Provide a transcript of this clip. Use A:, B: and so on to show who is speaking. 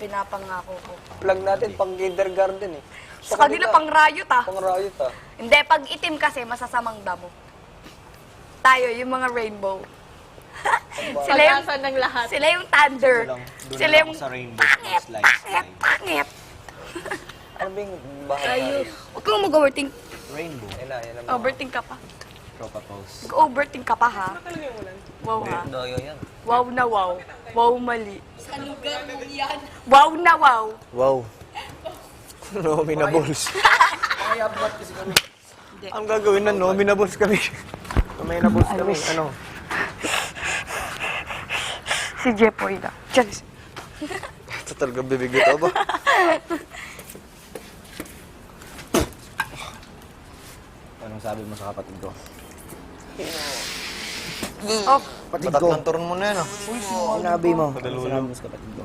A: pinapangako ko.
B: Plug natin pang kindergarten eh.
A: Sa kanila pang rayot ah.
B: Pang riot ah.
A: Hindi, pag itim kasi masasamang damo. Tayo, yung mga rainbow. sila yung,
C: Pag-asa ng lahat.
A: sila yung thunder.
D: Doon
A: Sila
D: lang
A: yung
D: ako sa rainbow.
A: pangit,
D: Slide,
A: pangit,
D: slide.
A: pangit.
B: Ano ba yung bahagi?
A: Huwag kang mag-overthink.
D: Rainbow.
B: Yan na, yan na.
A: Overthink ka pa.
D: Tropa pose.
A: Mag-overthink ka pa ha. Wow ha.
B: Doyo yan.
A: Wow na wow. Wow mali. Sa lugar mo yan. Wow na wow.
B: Wow. Nominables. Ang gagawin na nominables kami. Nominables kami. Ano?
A: Si Jepoy na. Diyan.
B: Ito talaga bibig ito ba?
D: Anong sabi mo sa kapatid ko?
A: Oh,
B: Matatlong turn mo na yan ah.
D: Sinabi mo. Sinabi mo sa kapatid ko.